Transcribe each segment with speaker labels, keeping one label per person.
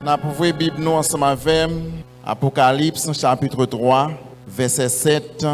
Speaker 1: Nous pouvons ouvrir Bible nous ensemble avec Apocalypse chapitre 3, verset 7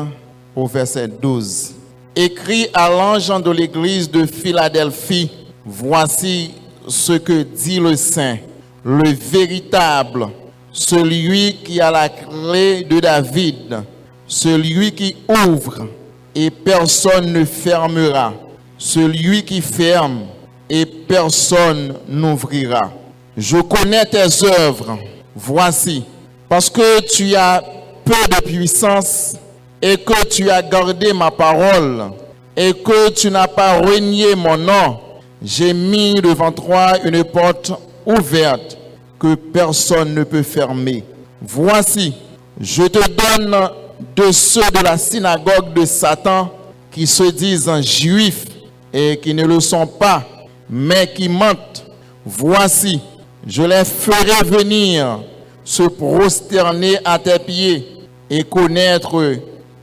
Speaker 1: au verset 12. Écrit à l'ange de l'église de Philadelphie, voici ce que dit le Saint, le véritable, celui qui a la clé de David, celui qui ouvre et personne ne fermera, celui qui ferme et personne n'ouvrira. Je connais tes œuvres, voici, parce que tu as peu de puissance et que tu as gardé ma parole et que tu n'as pas renié mon nom, j'ai mis devant toi une porte ouverte que personne ne peut fermer. Voici, je te donne de ceux de la synagogue de Satan qui se disent juifs et qui ne le sont pas, mais qui mentent. Voici, je les ferai venir se prosterner à tes pieds et connaître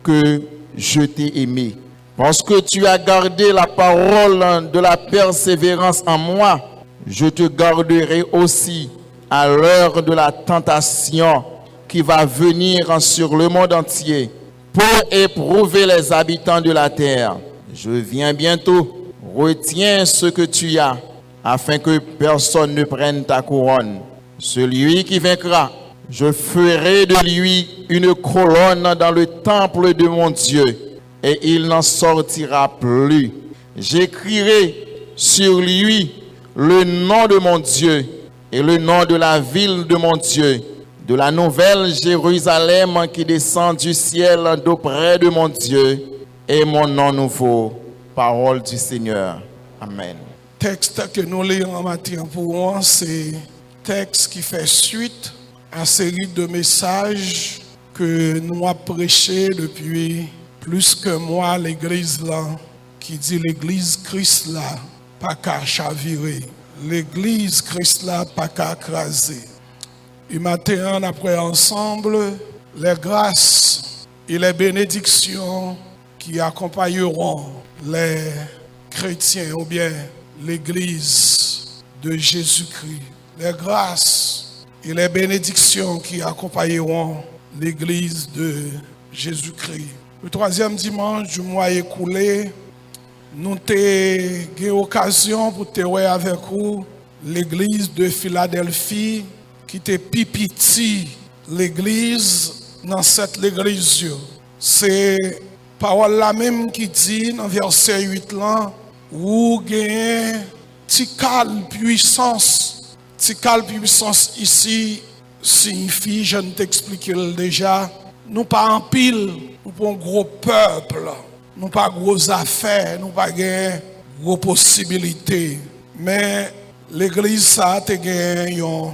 Speaker 1: que je t'ai aimé. Parce que tu as gardé la parole de la persévérance en moi, je te garderai aussi à l'heure de la tentation qui va venir sur le monde entier pour éprouver les habitants de la terre. Je viens bientôt. Retiens ce que tu as, afin que personne ne prenne ta couronne. Celui qui vaincra, je ferai de lui une colonne dans le temple de mon Dieu, et il n'en sortira plus. J'écrirai sur lui le nom de mon Dieu et le nom de la ville de mon Dieu, de la nouvelle Jérusalem qui descend du ciel d'auprès de mon Dieu, et mon nom nouveau. Parole du Seigneur. Amen.
Speaker 2: Texte que nous lisons en matin pour moi, c'est texte qui fait suite à une série de messages que nous avons prêché depuis plus que moi, l'église là, qui dit l'église Christ là, pas qu'à chavirer. L'église Christ là, pas qu'à craser. Et matin, après ensemble, les grâces et les bénédictions qui accompagneront les chrétiens ou bien l'église de Jésus-Christ. Les grâces et les bénédictions qui accompagneront l'église de Jésus-Christ. Le troisième dimanche du mois écoulé, nous avons eu l'occasion pour te voir avec vous l'église de Philadelphie qui était pipiti l'église dans cette église. C'est parole la même qui dit dans verset 8 là, où gagne tikal puissance. Tikal puissance ici signifie, je ne t'explique déjà, nous pas en pile, nous pas un gros peuple, nous pas gros affaires, nous pas gros possibilités. Mais l'église ça a une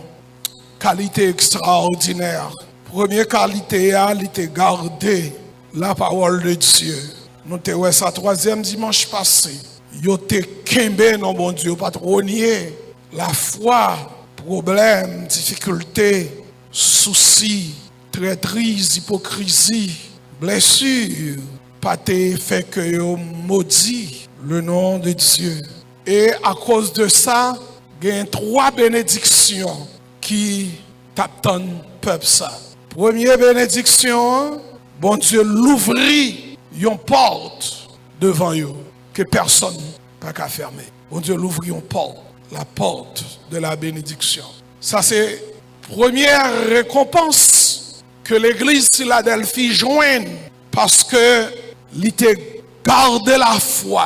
Speaker 2: qualité extraordinaire. Première qualité, elle était gardée la parole de Dieu. Nous avons ça troisième dimanche passé. Yo te kembe non bon Dieu, pas trop nier la foi, problème, difficulté, soucis, traîtrise, hypocrisie, blessure, pas te fait que yo maudit le nom de Dieu. Et à cause de ça, il y a 3 bénédictions qui t'attendent peuple ça. Première bénédiction, bon Dieu l'ouvrit une porte devant eux que personne n'a qu'à fermer. Bon Dieu l'ouvrit une porte, la porte de la bénédiction. Ça c'est première récompense que l'église Philadelphie joigne parce que il t'a gardé la foi,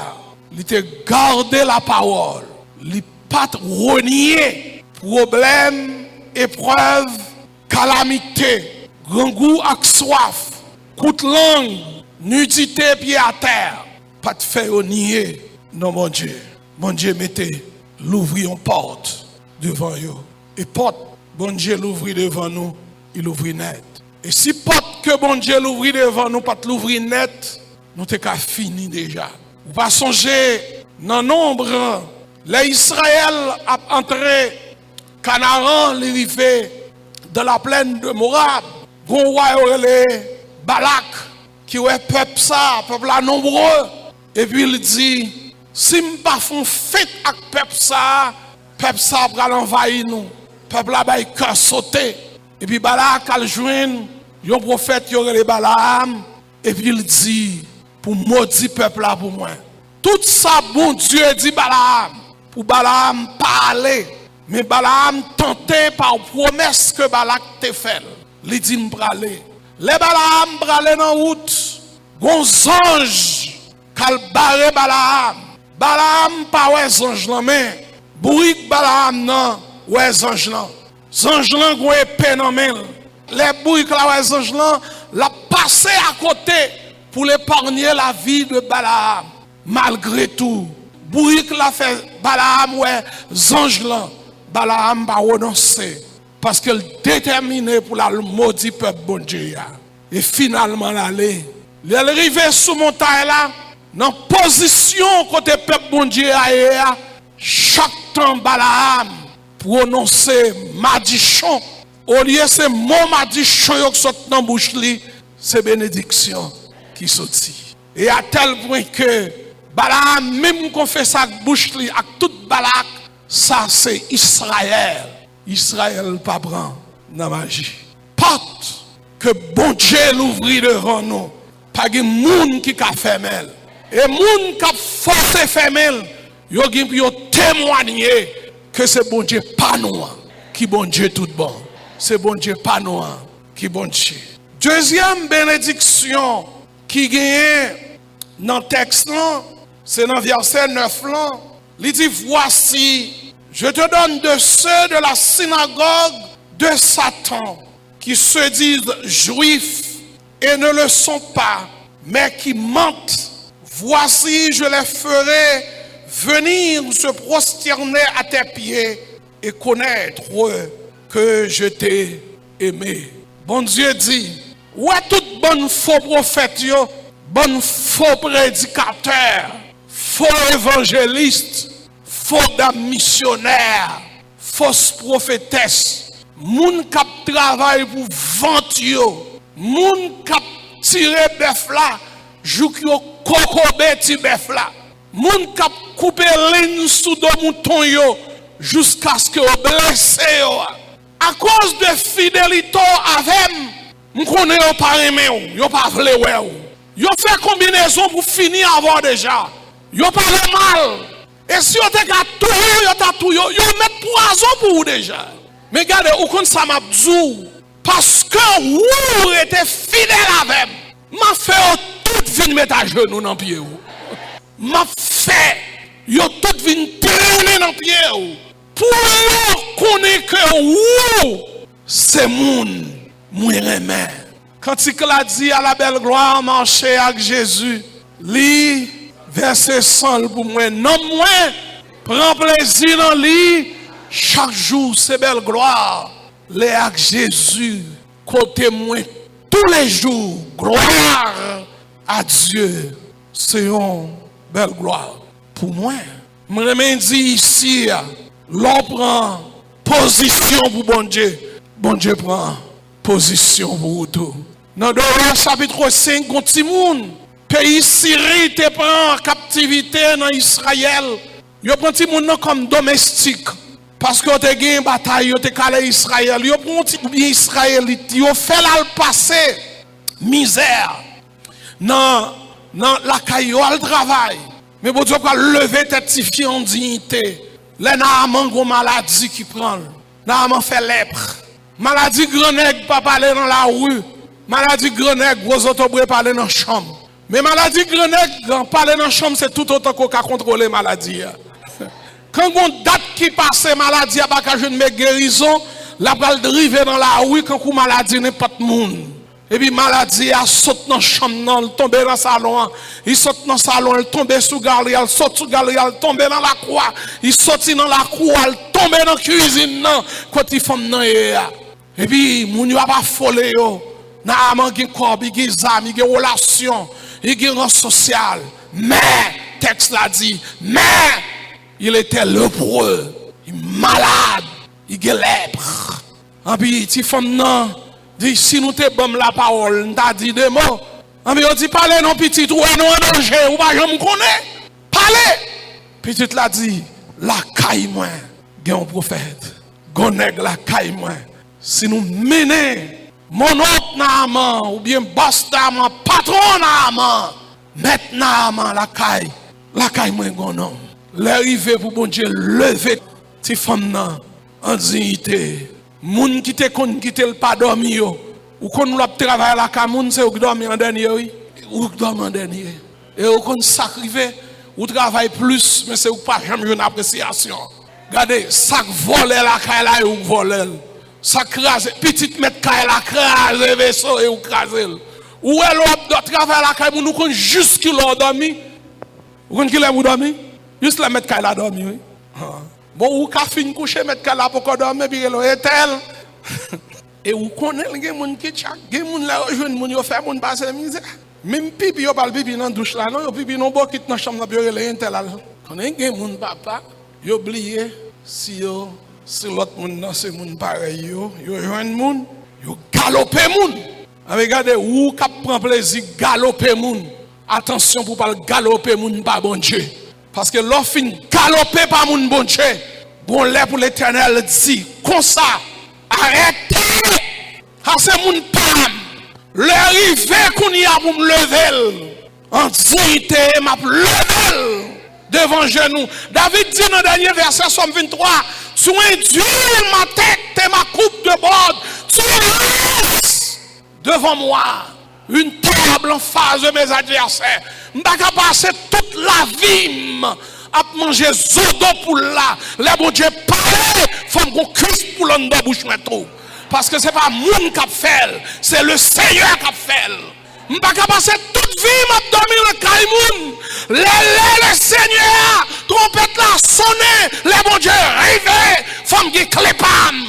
Speaker 2: il t'a gardé la parole, il pas renié problème, épreuve, calamité, grand goût ak soif, coup de langue, nudité pied à terre, pas de faire nier. Non mon Dieu mettez l'ouvrir en porte devant eux. Et porte, bon Dieu l'ouvrit devant nous, il ouvrit net. Et si porte que bon Dieu l'ouvrit devant nous, pas l'ouvrir net, nous t'es qu'à fini déjà. Vous pas songer dans nombre, les Israël a entré Canaan, l'arrivée de la plaine de Moab, gon roi Balak qui est peuple ça, peuple là nombreux, et puis il dit si m'pas font fête avec peuple ça va l'envahir nous. peuple là bas cœur sauté et puis Balak a joindre un prophète qui les Balaam et puis il dit pour maudire peuple là pour moi. Tout ça bon Dieu dit Balaam pour Balaam parler mais Balaam tenté par promesse que Balak t'a fait. Il dit m'praler. Les Balaam praler dans route, gon ange kal barre Balaam. Balaam pas ouais ange là mais bourrique Balaam non ouais ange là. Ange là gon épée dans main. Les bourriques là ouais ange là l'a passé à côté pour l'épargner la vie de Balaam. Malgré tout, bourrique l'a fait Balaam ouais ange là. Balaam va renoncer parce qu'elle déterminé pour la maudit peuple bon Dieu. Et finalement l'aller. Il est arrivé sous montagne là, dans position côté peuple bon Dieu chaque temps Balaam prononcer madichon. Au lieu c'est mon madichon qui sort dans bouche li, c'est bénédiction qui sortit. Et à tel point que Balaam même qu'on fait ça bouche li avec toute Balak. Ça c'est Israël. Israël pas prend dans magie. Porte que bon Dieu l'ouvrit devant nous. Pas de monde qui a fermé. Et monde qui a forcé fermé, yo témoigner que c'est bon Dieu pas nous qui bon Dieu tout bon. C'est bon Dieu pas nous qui bon Dieu. Deuxième bénédiction qui gagne dans le texte là, c'est dans verset 9 là. Il dit voici, je te donne de ceux de la synagogue de Satan qui se disent juifs et ne le sont pas, mais qui mentent. Voici, je les ferai venir se prosterner à tes pieds et connaître que je t'ai aimé. Bon Dieu dit, ouais, toute bonne faux prophète, bonne faux prédicateur, faux évangéliste, faux dame missionnaire, fausse prophétesse, moun kap travail pour vendre, moun kap tire bœuf là, jou ki yo kokobe ti bœuf là, moun kap coupe ligne sous do mouton yo, jusqu'à ce que yo blesse yo. À cause de fidélité avec m'konne yo pas aimer yo pas vle wè ou. Yo fait combinaison pour finir avant déjà. Yo pas mal. Et si yo te ka tout yo met poison pour vous déjà. Mais regardez, ou kon ça m'a djou parce que ou était fidèle avec m'a fait toute vie mettre à genoux dans pied ou. M'a fait yo toute vie tourner dans pied ou. Pour connaître que ou c'est moun remè. Quand il a dit à la belle gloire marcher avec Jésus, lit verset 100 pour moi, non moi prends plaisir dans lui chaque jour c'est belle gloire. Les avec Jésus côté moi tous les jours gloire à Dieu. C'est une belle gloire pour moi. Je me dis ici l'on prend position pour bon Dieu prend position pour tout. Dans le chapitre 5, le pays Syrie était pris en captivité dans Israël. Ils prend petit monde comme domestique. Parce que tu as une bataille, tu as calé Israël. Ils prend bien Israélite. Ils fait là le passé misère. Dans la caille, le travail. Mais bon Dieu va lever tête en dignité. Les Naaman ont maladie qui prend. Naaman fait lèpre. Maladie grenègue pas parler dans la rue. Maladie grenègue gros autobré parler dans la chambre. Mais maladie grenègue parler dans la chambre c'est tout autant qu'on a contrôler maladie. Quand on date qui passe maladie a pas qu'à jeune mais guérison, la balle driver dans la rue quand on maladie n'est pas de monde. Et puis maladie a saute dans la chambre, elle tombe dans le salon, il saute dans le salon, elle tombe sous galerie, elle saute sous galerie, elle tombe dans la cour, il saute dans la cour, elle tombe dans la cuisine, quand il fait dans et puis, moun yo a pas folé yo. Naaman gen korb, gen zam, gen relation, gen rang social. Mais, texte l'a dit, mais, il était lépreux, il malade, il gen lèpre. Et puis, ti femme nan, dit, si nous te bam la parole, nous t'a dit des mots. Et puis, on dit, parlez non petit, ou non en danger, ou pas j'en connais. Parlez. Petit l'a dit, la caille moi, gen un prophète. gonèg la caille moi. Si nous menons mon autre naman ou bien boss naman, patron naman, maître naman la caille moi gonom. L'arrivée pour bon Dieu lever ti femme nan en dignité. Moun qui te kon qui te pas dormi yo. Ou kon l'a travailler la caille moun c'est ou dormi en dernier oui. Ou dormi en dernier. Et ou kon sacrifier ou travaille plus mais c'est ou pas jamais une appréciation. Regardez, ça vole la caille là ou vole. Ça crase petite mètre caille la crase vaisseau et ou crase. Ou elle doit travailler la caille nous kon juste qui l'a dormi. Ou kon qui l'a dormi? Juste la mètre caille la dormi oui. Bon ou ka fin coucher mètre caille la pour qu'on dorme puis elle est tel. Et ou connaît les moun qui chak, les moun la rejoindre moun yo faire moun passer misère. Même pipi yo pas pipi dans douche là non, yo pipi non bokit dans chambre là yo les tel là. Connaît les moun papa, yo oublié si l'autre moun nan c'est moun pareil yo joine moun, yo galoper moun. Regardez ou k'ap prend plaisir galoper moun. Attention pour pas galoper moun pas bon Dieu. Parce que l'on fin galoper par moun bon Dieu. Bon l'air pour l'Éternel dit comme ça. Arrêtez. Ah c'est moun pam. L'arrivée qu'on y a pour me lever. En dignité m'a lever devant genou. David dit dans le dernier verset Somme 23, tu induis ma tête et ma coupe de bord. Tu laisses devant moi une table en face de mes adversaires. Je ne vais pas passer toute la vie à manger zodo pour là. Les bon Dieu parle, faut qu'on cuisse pour l'en de bouche maintenant. Parce que ce n'est pas moun qui a fait, c'est le Seigneur qui a fait. Je ne vais pas passer toute vie à dormir le caïmoun. Le Seigneur, trompette la sonner, les bon Dieu arrivé, femme qui clépam,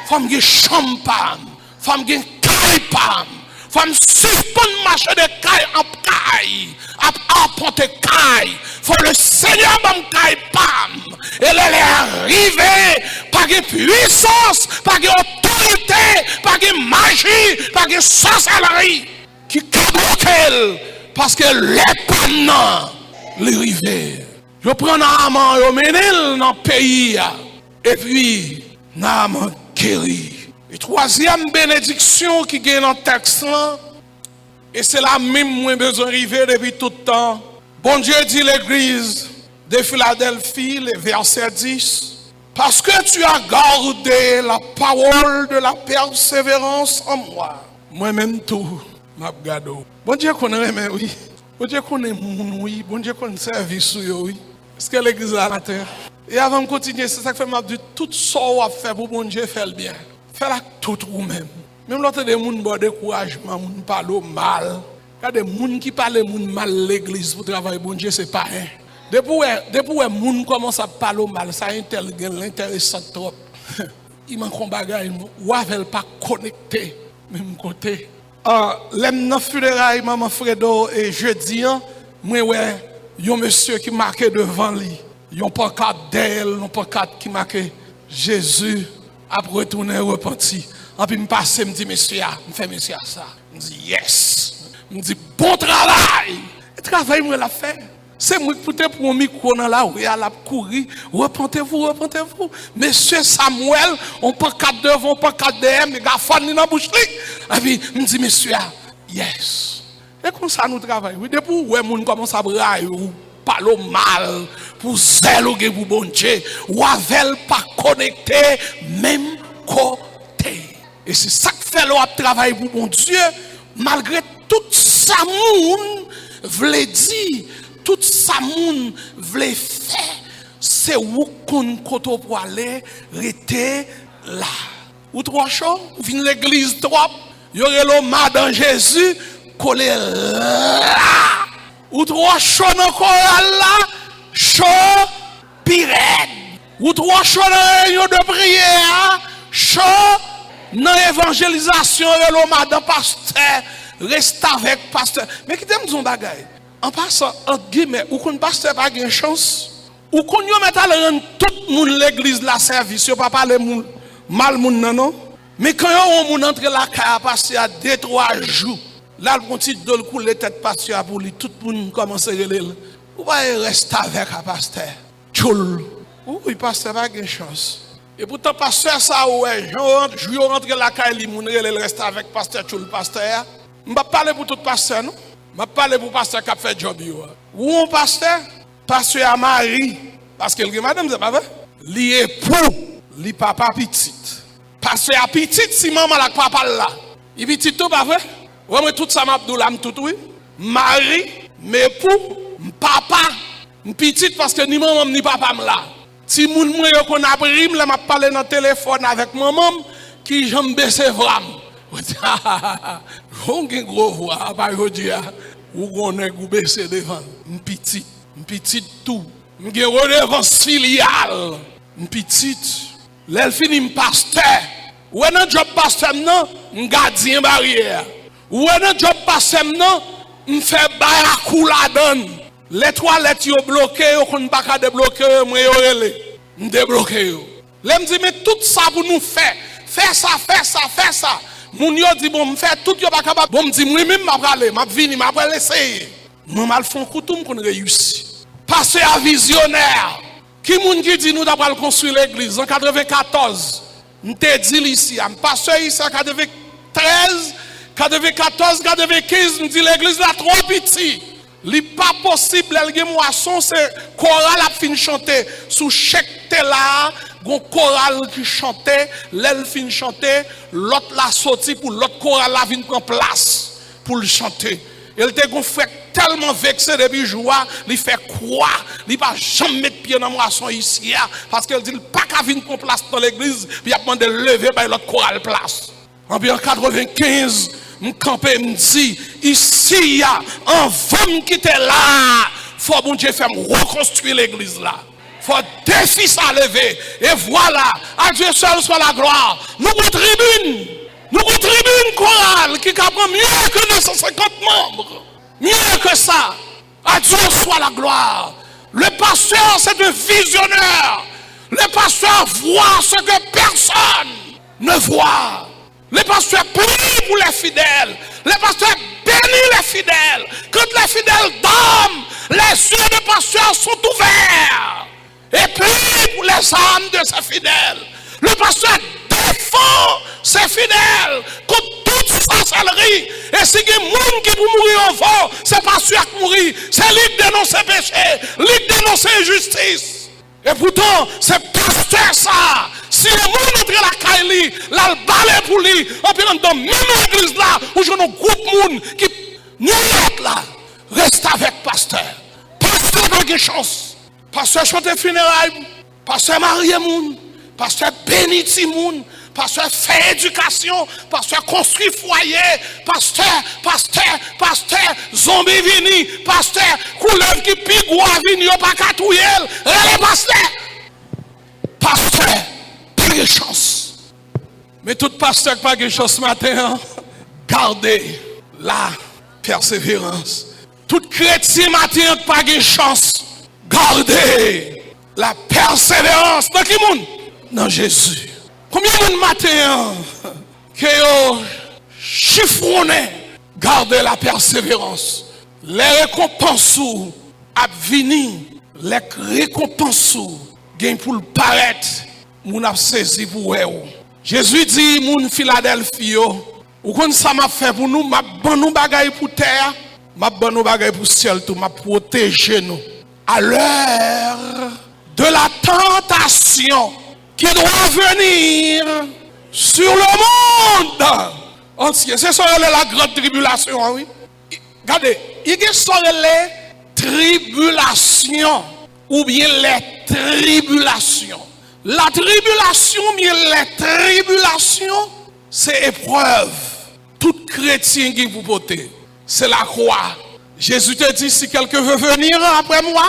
Speaker 2: femme qui champam, femme qui caïpam. Faut me suspendre marcher de caille en caille, à apporter caille. Faut le Seigneur me caille pam. Et elle est arrivée, pas de puissance, pas d'autorité, pas de magie, pas de sorcellerie qui bloque elle. Parce que les pam les rivés. Je prends Naaman, je mène dans le pays. Et puis, Naaman guérit. Et troisième bénédiction qui gagne dans le texte, et c'est la même moi besoin d'arriver depuis tout le temps. Bon Dieu dit l'église de Philadelphie, le verset 10, parce que tu as gardé la parole de la persévérance en moi, moi-même tout, m'a gardé. Bon Dieu connaît, mais oui. Bon Dieu connaît mon oui. Bon Dieu connaît service oui. Est-ce que l'église a la terre? Et avant de continuer, c'est ça que fait m'a dit tout ça à faire pour bon Dieu faire le bien. Fais-la tout ou même. Même l'autre des gens qui ont découragement, qui parlent mal. Il y a des gens qui parlent mal l'église pour travailler bon Dieu, c'est pas rien. Depuis que les gens commencent à parler mal, ça intéressant trop. Il manque un bagage, ou avec pas connecté, même côté. L'aime dans funérailles, maman Fredo, et jeudi, moi, ouais, il y a un monsieur qui marquait devant lui. Il y a un pancarte d'elle, un pancarte qui marquait Jésus. Après retourner repenti. En puis me passer, me dit monsieur, me fait monsieur ça. Me dit yes. Me dit bon travail. Et travail moi l'a fait. C'est moi qui pour un micro dans la rue, à la courir. Repentez-vous. Monsieur Samuel, on peut quatre devant, on peut quatre derrière, mais gars fan dans la bouche. Et puis me dit monsieur, yes. Et comme ça nous travaillons. Depuis où les gens commencent à brailler ou parler mal pour zèle ou pour bon Dieu, ou avec pas connecté même côté. Et c'est ça que fait le travail pour bon Dieu, malgré tout ça moun vle dit, tout ça moun vle faire, c'est où qu'on koto pour aller rester là. Ou trois choses, ou vient l'église trop, y aurait le madame Jésus collé là. Ou trois choses encore là, chaud pirate. Ou trois choses dans la réunion de prière, chaud dans l'évangélisation, le madame pasteur, reste avec pasteur. Mais qui t'aime son bagage? En passant, entre guillemets, ou qu'on pasteur pas de chance, ou qu'on y mette à rendre tout le monde l'église la service, yo pas parler mal moun non. Mais quand on moun entre la caille à passer à 2-3 jours, là le petit de le couler tête pasteur pour lui, tout le monde commence à relire. Ou pas rester avec un pasteur. Tchoul. Ou il pasteur pas de chance. Et pourtant, pasteur, ça, ouais, je rentre la caille, il reste avec pasteur, tout le pasteur. Je ne vais pas parler pour tout pasteur, non? Je vais parler pour pasteur qui a fait job. Où on pasteur? Pasteur à Marie. Parce que le madame, c'est pas vrai? Li époux, li papa petite. Pasteur à petite, si maman la papa là. Il petit tout, pas vrai? Ouais, mais tout ça m'a dit là, tout, oui. Marie, mes époux, papa, petite parce que ni maman ni papa là. Si moun mwen yo kon apri, je m'a parlé dans le téléphone avec maman qui j'aime baisser vraiment. On gen gros voix, pas yo di a. Ou gonne ou baisser devant. Petit tout. M'gen redevance filiale. Petite. L'elle fini pasteur. Ou nan job pasteur non, gardien barrière. Ou nan job pasteur non, m'fait barakou la donne. Les toilettes yo bloquées, yo kon pas ka débloquer, moi yo relé. M'débloquer yo. L'aime dit mais tout ça pour nous faire. Faire ça. Moun yo dit bon m'fait tout yo pas capable. Bon m'di moi même m'a aller, m'a vini, m'a aller essayer. Moi mal font koutoum qu'on réussi. Passer à visionnaire. Qui moun qui dit nous d'après construire l'église en 94. M'te dit ici, am pasteur ici en 93, 94, 95, m'dit l'église là trop petit. Li pas possible elle gen moisson c'est chorale a fin chanter sous chaque là gon chorale qui chantait l'elle fin chanter l'autre la sorti pour l'autre chorale la vinn prendre place pour le chanter elle te gon fait tellement vexé depuis joie li fait croire li pas jamais mettre pied dans moisson ici parce qu'elle dit pas qu'à vinn prendre place dans l'église puis a demandé lever par l'autre chorale place en 95 m'campé m'di ici il y a un femme qui était là faut bon Dieu faire reconstruire l'église là faut défi ça lever et voilà à Dieu seul soit la gloire nous tribune chorale qui prend mieux que 950 membres mieux que ça à Dieu soit la gloire le pasteur c'est un visionnaire le pasteur voit ce que personne ne voit. Les pasteurs prient pour les fidèles. Les pasteurs bénissent les fidèles. Quand les fidèles dorment, les yeux des pasteurs sont ouverts. Et prient pour les âmes de ces fidèles. Le pasteur défend ses fidèles contre toute sorcellerie. Et si il y a des gens qui vont mourir en fort, c'est pas sûr qui mourir. C'est lui qui dénonce le péché, lui qui dénonce l'injustice. Et pourtant, c'est pasteur ça. Si le monde entre la caille, la balai pour lui, on peut dans même église là, où je un groupe monde qui nous là, reste avec pasteur. Pasteur n'a pas de chance. Pasteur chante funérailles, pasteur marie moun, pasteur bénit moun, pasteur fait éducation, pasteur construit foyer, pasteur zombie vini, pasteur couleuvre qui pique ou vini, pas katouyer, relais pasteur. Pasteur, pas de chance. Mais tout pasteur qui n'a pas de chance ce matin, gardez la persévérance. Tout chrétien matin qui n'a pas de chance, gardez la persévérance. Dans qui monde? Dans Jésus. Combien de matin que vous chiffronnez, gardez la persévérance. Les récompenses à venir, les récompenses gain pour le paraître, moun a saisi pour eux. Jésus dit, moun Philadelphie, ou kon ça m'a fait pour nous, m'a ban nous bagay pour terre, m'a ban nous bagay pour ciel tout, m'a protéger nous. À l'heure de la tentation qui doit venir sur le monde entier. C'est ça la grande tribulation, oui. Regardez, il y a ça les tribulations ou bien les tribulations. La tribulation, bien les tribulations, c'est épreuve. Tout chrétien qui vous portez, c'est la croix. Jésus te dit, si quelqu'un veut venir après moi,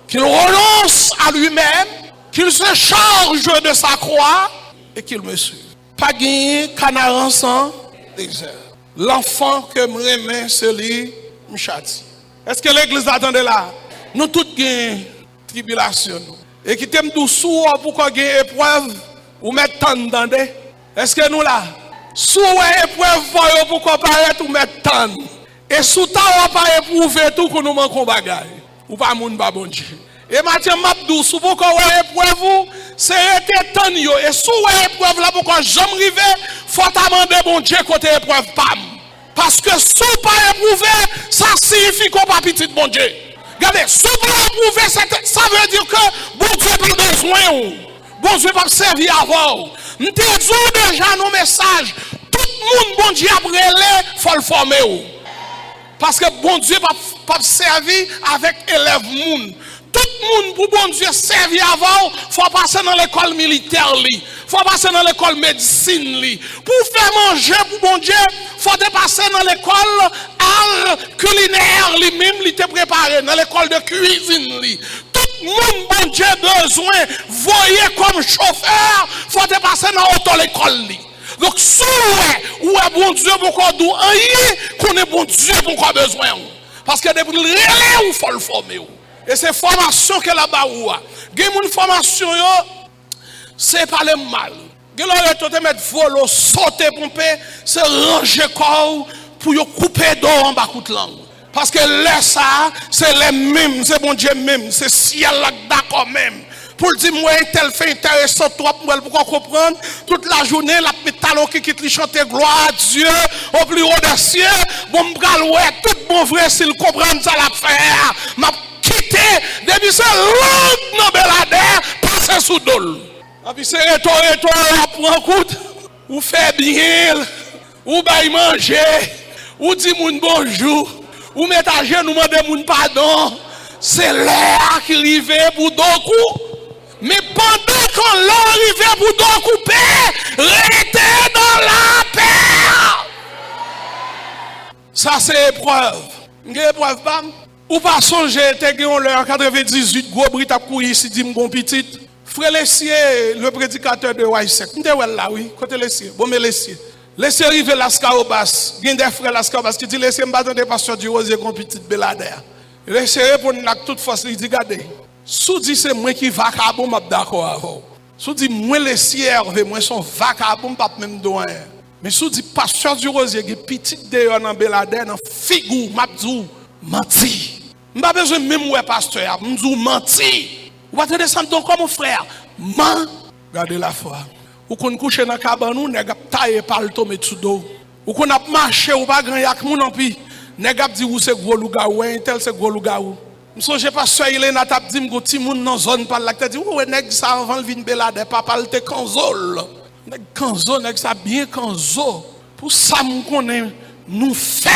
Speaker 2: qu'il renonce à lui-même, qu'il se charge de sa croix et qu'il me suive. Pas gagner canard sans désert. L'enfant que me remet, c'est lui, me châtie. Est-ce que l'église attendait là? Nous tous gagnons tribulation. Et qui t'aime tout sous pour qu'il y ait épreuve ou mettre tant dedans. Est-ce que nous là? Sous épreuve pour qu'on paraît ou mettre tant. Et sous ta on pas éprouver tout que nous manquons bagaille. Ou pas moun ba bon Dieu. Et Mathieu Mabdou, sous vos épreuve, c'est été tant yo. Et sous épreuve là, pourquoi j'aime river, faut demander bon Dieu côté épreuve pam. Parce que sous pas éprouvé, ça signifie qu'on pas petit bon Dieu. Regardez, sous pas éprouvé, ça veut dire que bon Dieu pas besoin. Bon Dieu pas servir avant. Nous disons déjà nos messages. Tout le monde bon Dieu après il faut le former. Parce que bon Dieu pas servir avec élève moun. Tout le monde pour bon Dieu servir avant, faut passer dans l'école militaire li, faut passer dans l'école médecine li. Pour faire manger pour bon Dieu, faut passer dans l'école art culinaire li même li te préparé dans l'école de cuisine li. Tout le monde bon Dieu besoin voyer comme chauffeur, faut passer dans auto l'école li. Donc si ou est bon Dieu pourquoi dou qu'on est bon Dieu pourquoi besoin. Parce que depuis le relais ou faut le former. Et c'est formation que là-bas ou a. Gen moun formation yo, c'est pas le mal. Gen l'on est te mettre volo, sauter pomper, c'est ranger corps pour yo couper d'eau en bas de langue. Parce que là ça, c'est les mêmes, c'est bon Dieu même, c'est ciel là d'accord même. Pour dire moi tel fait intéressant trop pour qu'on comprendre toute la journée la métallo qui quitte chanter gloire à Dieu au plus haut des cieux bon m'bral ouais tout bon vrai s'il comprend ça la faire m'a quitté depuis ce long dans Belader passer sous dol et puis c'est retour prend compte ou fait bien ou bail manger ou dit moun bonjour ou mettre à genoux demander moun pardon c'est l'air qui arrive pour d'autres. Mais pendant qu'on l'arrivée pour donc couper, restez dans la paix. Ça c'est épreuve. Une épreuve, bam. Ou pas songer, t'es en l'heure 98, gros brit à courir ici, dit mon petit. Frère Lessier, le prédicateur de Waïsek. M'te là, oui, côté Lessier. Bon, mais Lessier. Lessier arrive l'Ascaobas. Il y a des frères l'Ascaobas qui dit Lessier m'battant des pasteurs du Rosier comme petit Belader. Lessier répond avec toute force, il dit, regardez. Sous dit c'est moi qui vacabon m'a d'accord avec. Sous dit moi les cierves moi son vacabon pas même doin. Mais sous dit pasteur du Rosier qui petit dehors dans Belader dans figou m'a dit menti. M'pas besoin même ouais pasteur, m'dou menti. Ou pas te descendre donc comme mon frère. Regardez la foi. Ou qu'on couche dans cabane nous nèg tailler par le tomber sous dos. Ou qu'on a marché ou pas grand yak moun en pi. Nèg dit ou c'est gros lougaou, tel c'est gros lougaou. Je sais pas si il est dans ta dit que ti moun dans zone par là tu dit ouais nèg ça avant le vin Belader papa le te kanzol nèg kanzo nèg ça bien kanzo pour ça me connaît nous fait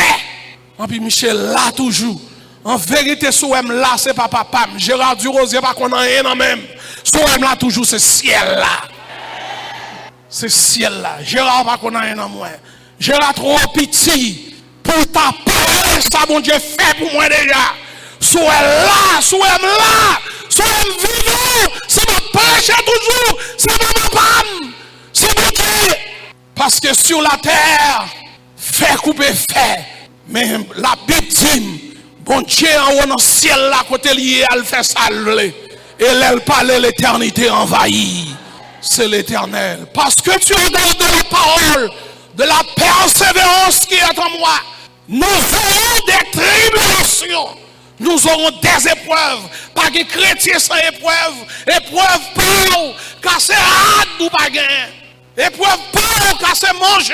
Speaker 2: en puis Michel là toujours en vérité souem là c'est pas papa Gérard du Rosier pas qu'on rien en même souem là toujours c'est ciel là c'est ciel là Gérard pas qu'on rien en moi Gérard trop petit pour ta paix ça bon Dieu fait pour moi déjà. Soyez là, soyez là, soyez vivant, c'est ma pêche toujours, c'est ma femme, c'est mon Dieu. Parce que sur la terre, fait couper fait, mais la Bible dit, bon Dieu en haut dans le ciel là, côté lié, elle fait salver, et elle parle l'éternité envahie, c'est l'éternel. Parce que tu regardes de la parole, de la persévérance qui est en moi, nous aurons des tribulations. Nous aurons des épreuves. Pas de chrétiens sans épreuve. Épreuve pas car c'est hâte ou pas gain. Épreuve pas car c'est manger.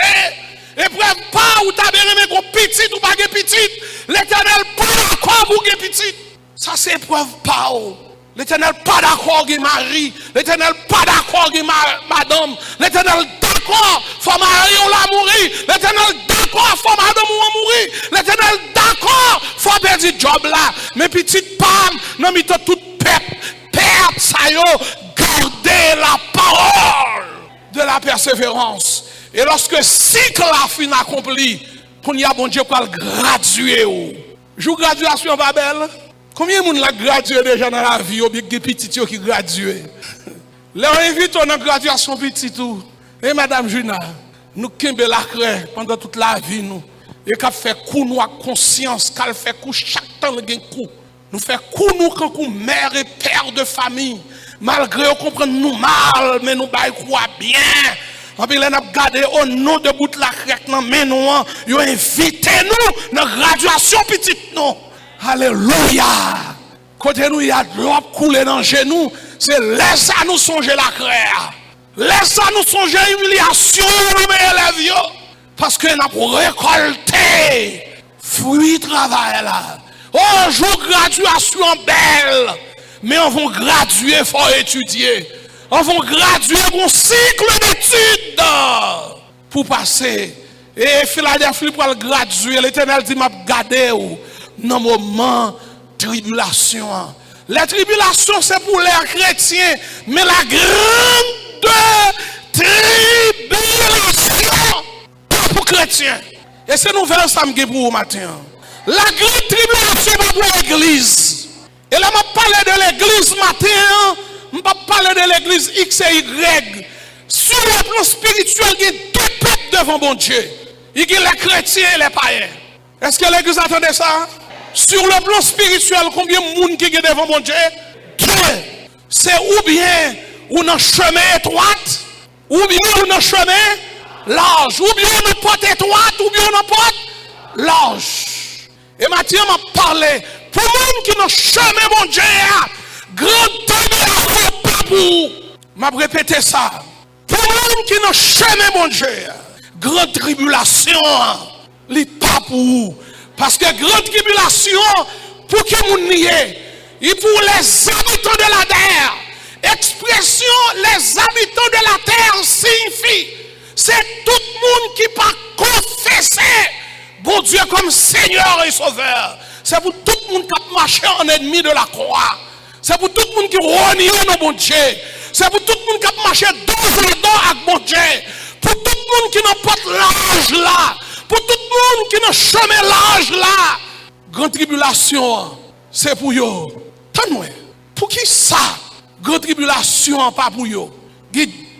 Speaker 2: Épreuve pas ou t'as bien aimé qu'on petit ou pas de petit. L'éternel pas d'accord pour que petit. Ça c'est épreuve pas. L'éternel pas d'accord avec Marie. L'éternel pas d'accord avec madame. L'éternel d'accord, faut Marie on l'a mourir. L'éternel d'accord, faut madame on mourir. L'éternel d'accord, faut perdre le job là. Mais petite pam, non mais tout pep ça yo, garder la parole de la persévérance. Et lorsque cycle a fin accompli, qu'on y a bon Dieu pour le graduer. Jour graduation pas belle. Combien de monde l'a gradué déjà dans la vie, ou bien des petits qui gradué? Là, on invite à une graduation petit tout. Et Madame Juna, nous kembe la craie pendant toute la vie, nous. Et qu'à fait coup nous à conscience, qu'à fait coup chaque temps nous gagne coup. Nous fait coup nous quand coup mère et père de famille. Malgré qu'on comprenne nous mal, mais nous bail quoi bien. Et puis là, nous avons gardé au nom de bout de la craie, mais nous, ils ont invité nous dans la graduation petite, nous. Alléluia. Côté nous, il y a de l'eau coulée dans le genou. C'est laisse à nous songer la crère. Laisse à nous songer l'humiliation, élèves. Parce que nous avons récolté fruit travail là. Oh, jour graduation belle. Mais on va graduer, il faut étudier. On va graduer mon cycle d'études pour passer. Et Philadelphie pour le graduer, l'Éternel dit m'a garder dans le moment tribulation. La tribulation c'est pour les chrétiens, mais la grande tribulation pour les chrétiens. Et c'est nouvelle ça me pour vous matin. La grande tribulation pour l'église. Et là je parle de l'église matin, je parle de l'église X et Y. Sur le plan spirituel, il y a deux peuples devant mon Dieu. Il y a les chrétiens et les païens. Est-ce que l'église attendait ça? Sur le plan spirituel, combien de monde qui est devant mon Dieu? Deux. C'est ou bien ou dans chemin étroite, ou bien ou dans chemin large, ou bien dans porte étroite, ou bien dans porte large. Et Matthieu m'a parlé, pour les gens qui dans chemin mon Dieu, grand tribulation pas pour. M'a répété ça. Pour les gens qui dans chemin mon Dieu, grande tribulation, li pas pour. Parce que grande tribulation, pour que vous niez, et pour les habitants de la terre, expression les habitants de la terre signifie, c'est tout le monde qui pas confessé bon Dieu comme Seigneur et Sauveur. C'est pour tout le monde qui a marché en ennemi de la croix. C'est pour tout le monde qui renie nos bon Dieu. C'est pour tout le monde qui a marché dos à dos avec bon Dieu. Pour tout le monde qui n'a pas l'âge là. Pour tout le monde qui n'a chemin l'âge là. Grande tribulation, c'est pour eux. Tenez, pour qui ça? Grande tribulation, pas pour eux.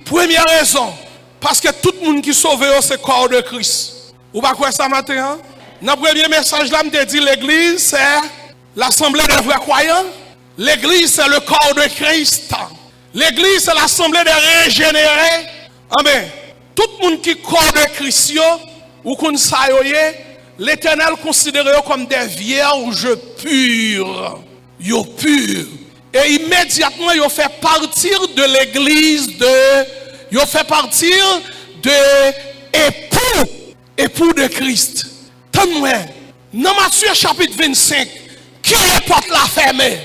Speaker 2: Première raison, parce que tout le monde qui sauve, c'est le corps de Christ. Vous ne croyez pas ça matin? Dans le premier message là, je dit l'église, c'est l'assemblée des vrais croyants. L'église, c'est le corps de Christ. L'église, c'est l'assemblée des régénérés. Amen. Tout le monde qui est corps de Christ, ou qu'on s'aille, l'Éternel considère comme des vierges pures. Yo purs. Et immédiatement, ils fait partir de l'église ils fait partir de époux de Christ. Tenez-moi, dans Matthieu chapitre 25, qui est porte la fermée?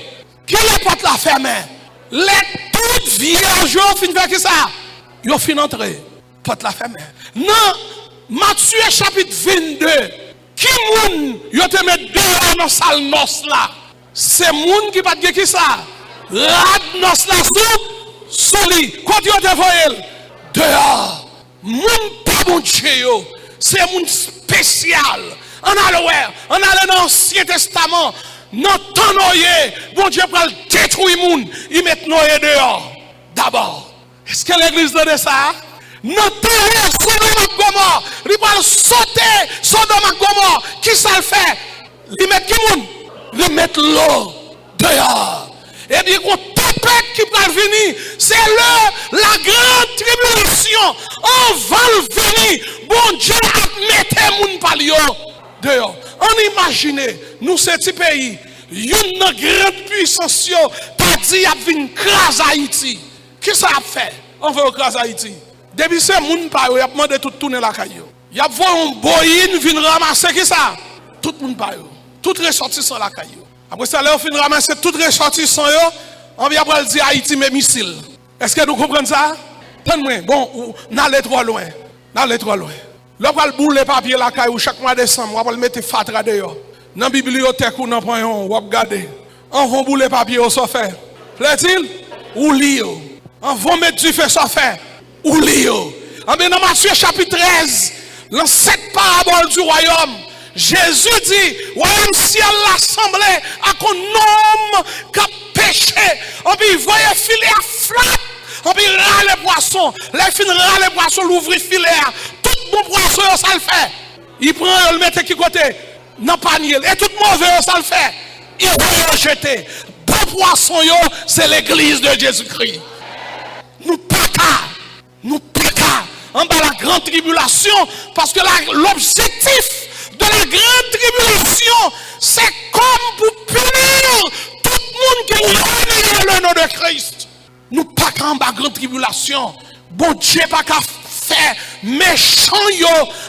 Speaker 2: Qui est porte la fermée? Les toutes vierges, fin faire qui ça? Ils fin entrer. Porte la fermée. Non, Matthieu chapitre 22, qui moun yo te met dehors dans salle noce là? C'est moun qui pas de qui ça? Rad noce là sous lit. Quand yo te voyel dehors, moun pas bon Dieu, c'est moun spécial. On a dans l'Ancien Testament, dans ton noyer, bon Dieu va détruire moun, il met noyer dehors. D'abord, est-ce que l'église donne ça? Notre Sodome et Gomorrhe, il va sauter Sodome et Gomorre. Qui ça le fait? Il met qui moun? Il met l'eau dehors. Et bien, quand tempête qui va venir, c'est la grande tribulation. On va venir. Bon Dieu a mis moun palio dehors. On imagine, nous, ce petit pays, une grande puissance, t'as dit, a venu craser Haïti. Qui ça a fait? On veut craser Haïti. Depuis ce monde, il a demandé tout tourner la caillou. Il a vu un boïne venir ramasser qui ça? Tout le monde pas. Tout ressortissant la caillou. Après ça, là, on finit ramasser tout ressortissant, on vient pour dire Haïti mes missiles. Est-ce que nous comprenons ça? Tenez-moi, bon, n'allez trop loin. N'allez trop loin. Là, on va le boule papier la caillou chaque mois de décembre, on va le mettre fatra dehors. Dans la bibliothèque ou dans le point, on va regarder. On va bouler papier au sofa. Plaît-il? Ou lire. On va mettre du feu sofa. Ou lio. Dans Matthieu chapitre 13, dans cette parabole du royaume, Jésus dit, royaume ciel l'assemblée à un homme qui a péché. On peut voyer filet à flat. On peut râler les poissons. Les fins râler les poissons, l'ouvrir filet. Tout bon poisson, ça le fait. Il prend, il le met qui côté? Dans le panier. Et tout mauvais, ça le fait. Il va le jeter. Bon poisson, c'est l'église de Jésus-Christ. Nous pas nous pécons en bas la grande tribulation parce que l'objectif de la grande tribulation c'est comme pour punir tout le en bas grande tribulation, bon Dieu pas qu'à faire méchant yo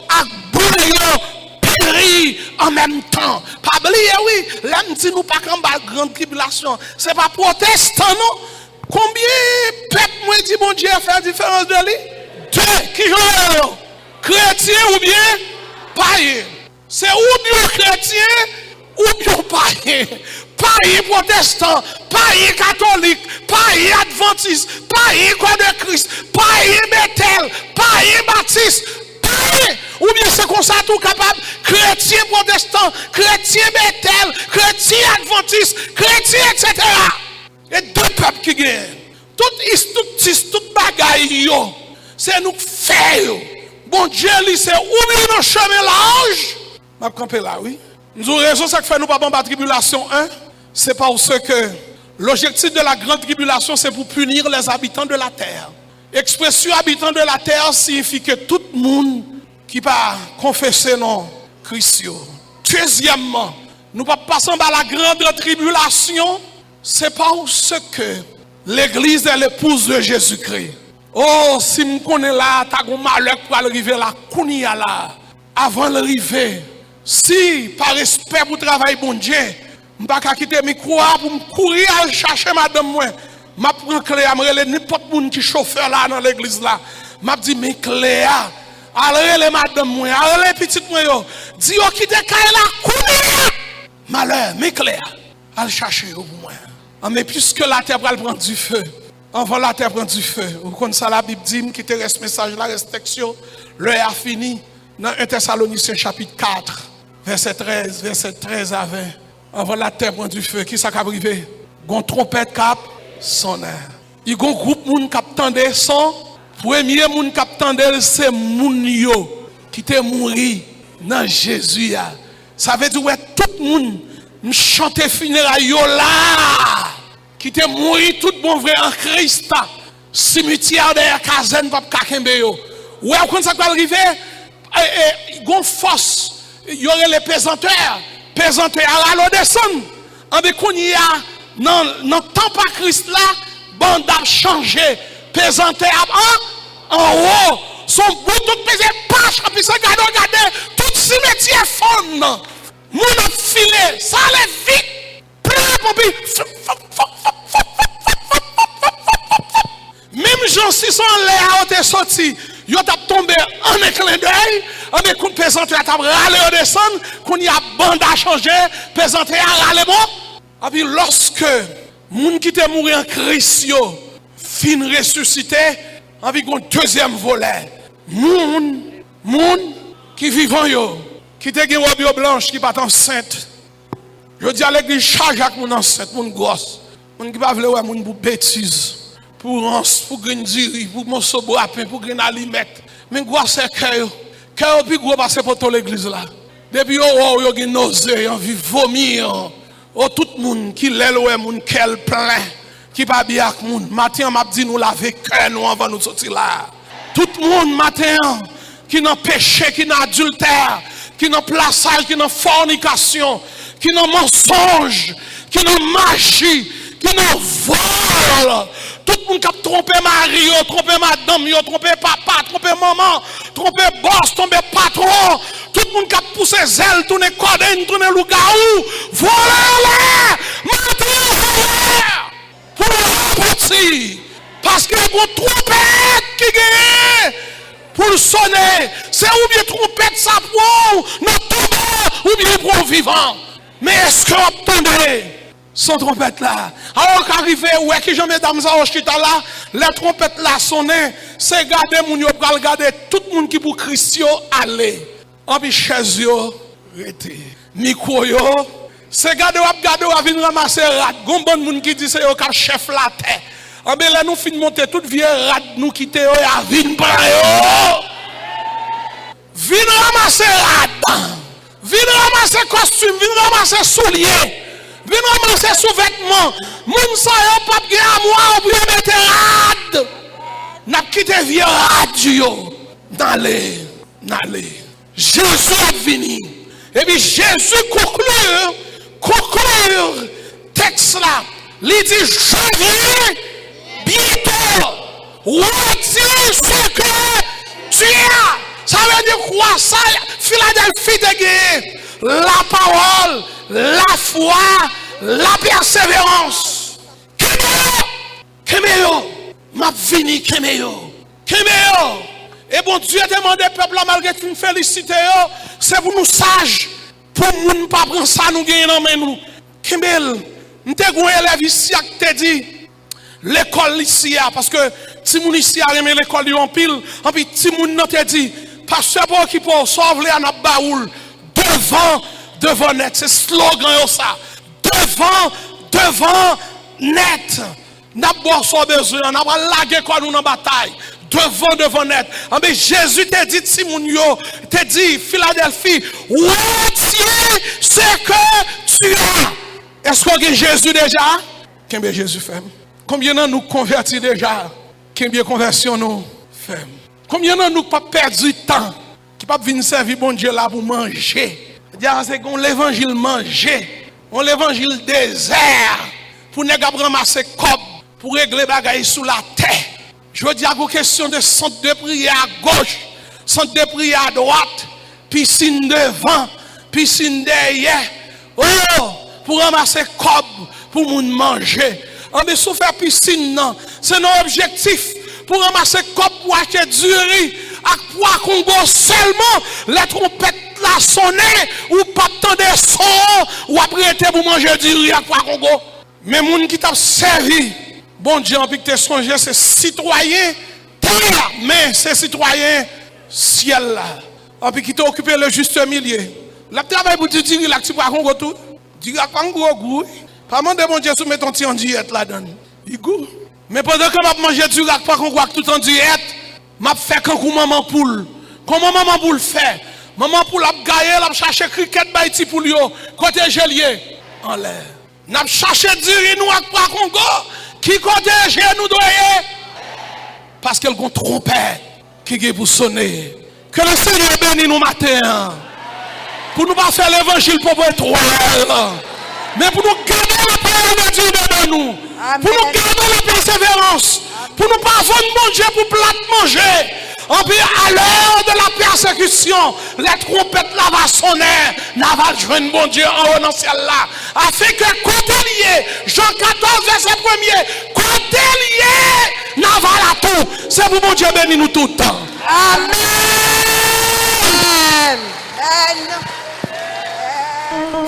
Speaker 2: ak bon yo péri en même temps. Pas oublier oui, là me dit nous pas qu'en bas grande tribulation, c'est pas protestant non. Combien peuple moi dit bon Dieu faire différence de lui? Deux qui sont chrétien ou bien païen. C'est ou bien chrétien ou bien païen. Païen protestant, païen catholique, païen adventiste, païen croix de Christ, païen Bethel, païen baptiste, païen. Ou bien c'est comme ça tout capable, chrétien protestant, chrétien Bethel, chrétien adventiste, chrétien, etc. Et deux peuples qui gagnent. Tout bagaille, c'est nous faire. Bon Dieu, c'est ou bien dans le chemin large. Je vais camper là, oui. Nous avons raison, ça que fait nous pas bon la tribulation 1. C'est parce que l'objectif de la grande tribulation, c'est pour punir les habitants de la terre. Expression habitants de la terre signifie que tout le monde qui va confesser non Christ. Deuxièmement, nous ne passons pas la grande tribulation, c'est parce que l'église est l'épouse de Jésus-Christ. Oh, si nous connaissons là, tu as un malheur pour arriver là, kounia là, avant d'arriver. Si, par respect pour travailler bon Dieu, je ne vais pas quitter mes croix pour me courir à chercher madame moi. Je prends clé à me relayer n'importe qui chauffeur là dans l'église là. Je dis, mais clé à, allez madame moi, allez petite moi yo. Dis yo quitte caille là, courir. Malheur, mais clé à, allez chercher pour moi. Mais puisque la terre va prendre du feu, avant la terre prend du feu. Vous connaissez ça, la Bible dit, qui te reste message la restriction, l'heure a fini. Dans 1 Thessaloniciens chapitre 4, verset 13 à 20. Avant la terre prend du feu, qui ça a privé? Gon trompette cap sonne. Il y a un groupe moun qui attendait son. Premier moun qui attendait c'est moun yo qui te mouri dans Jésus. Ça veut dire ouais tout le monde chante funérailles là qui te mouri tout bon vrai en Christ. Cimetière derrière caserne pas kakembe yo. Ouais quand ça va arriver gon force il y aurait les pesanteurs à la descendre en de kounya non temps pas Christ là bande a changé pesanteur en haut son bout tout pesé pache puis ça regarder tout cimetière fond mon a filé ça allait vite même gens si sont l'air ont été sortis yo t'a tombé en un clin d'œil en des coups de pesanteur t'a râlé au descendre qu'on y a bande à changer pesanteur a râlé bon et puis lorsque moun qui te mouru en Christ yo fin ressuscité en puis un deuxième volet moun qui vivant yo qui te gen robe blanche qui pas enceinte je dis à l'église charge avec mon enceinte mon gosse moun qui pas vle ouais moun pour bêtise pour grindiri, pour morceau bois pain, pour grain alimette. Mais quoi c'est cœur puis gros passer pour toute l'église là. Depuis yo gen nausée, envie vomir. Oh tout le monde qui l'aile ouais moun quel plein qui pas bien avec moun. Matin m'a dit nous laver cœur nous avant nous sortir là. Tout le monde matin qui dans péché, qui dans adultère, qui dans plaçage, qui dans fornication, qui dans mensonge, qui dans magie, qui dans vol. Tout le monde qui a trompé mari, trompé madame, trompé papa, trompé maman, trompé boss, trompé patron. Tout le monde qui a poussé zèle, tourné cordon, tourné loup-garou. Voilà, matin, pour la partie. Parce que pour trompette qui gagne, pour le sonner, c'est ou bien trompette ça pour notre tombeau, ou bien pour vivant. Mais est-ce que vous entendez? Sans trompette là. Alors qu'arrivé, ouais, qui j'en mesdames à Oshita là, la trompette là sonne, c'est garder mon yo pral garder tout le monde qui pour Christ yo aller. En puis chaise yo, rete. Micro yo, c'est garder ou venir ramasser rat. Gon bon monde qui dit c'est yo cap chef la terre. En ben là nous fin monter toute vieux rat nous quitter yo à vin prend yo. Vin ramasser rat. Vin ramasser costume, vin ramasser soulier. Vin ramasser sous-vêtements. Moun sa yo pas gen à moi ou bien mettre rad. N'a quitté vieux radio. N'allez. Jésus est venu. Et puis Jésus conclure texte là. Il dit je viens bientôt. retire ce que tu as. Ça veut dire quoi ça? Philadelphie de gagné la parole, la foi, la persévérance. Kemeyo, m'a vini Kemeyo. Et bon Dieu a demandé au peuple malgré tout féliciter, c'est pour nous sages, pour nous ne pas prendre ça, nous gagner dans nous. Kemel, nous te goué élève ici qui te dit l'école ici, parce que si moun ici a aimé l'école en pile, en puis si moun nan te dit, pasteur pour qui pour sauver les en baoul, devant net, c'est slogan ça. Devant net. N'a pas besoin, n'a pas lagué quoi nous dans bataille. Devant net. Mais Jésus t'a dit Simon yo, t'a dit Philadelphie, retiens ce que tu as. Est-ce qu'on a Jésus déjà? Combien Jésus fait? Combien de nous convertis déjà? Combien de conversions nous fait? Combien de nous pas perdu du temps? Qui pas venir servir bon Dieu là pour manger? C'est qu'on l'évangile manger, on l'évangile désert pour ne pas ramasser cob pour régler bagaille sous la terre. Je veux dire à vous question de centre de prière à gauche, centre de prière à droite, piscine devant, piscine derrière. Oh, pour ramasser cob pour moun manger. Mais si faire piscine non, c'est notre objectif pour ramasser cob pour acheter du riz à poids Congo seulement les trompettes la sonner ou pas tant de son ou après pour manger du riz à poids Congo. Mais moun qui t'a servi, bon Dieu, en pique songer, c'est citoyen terre, mais c'est citoyen ciel là. En pique qui t'a occupé le juste milieu. La travail pour dire là tu poids Congo tout. Dire à gros goût. Pas demander bon Dieu sous mettre ton petit en diète là-dedans. Il goût. Mais pendant que m'a manger du riz pas Congo tout en diète, m'a fait quand maman poule. Comment maman poule fait? Maman poule a gagné, a cherché cricket baïti pour lui côté gelier en l'air. N'a cherché du nous avec pas Congo qui côté nous doyer parce qu'elle gon trompette qui est pour sonner. Que le Seigneur bénisse nous matin. Pour nous pas faire l'évangile pour étoile. Mais pour nous garder la parole de Dieu devant nous. Amen. Pour nous garder la persévérance. Pour nous pas vendre manger pour plat manger. En plus, à l'heure de la persécution, les trompettes là va sonner. N'a va joindre bon Dieu en haut dans le ciel là. Afin que côté lié, Jean 14, verset 1er, côté lié, n'a va la tout. C'est pour bon Dieu bénir nous tout le temps. Amen.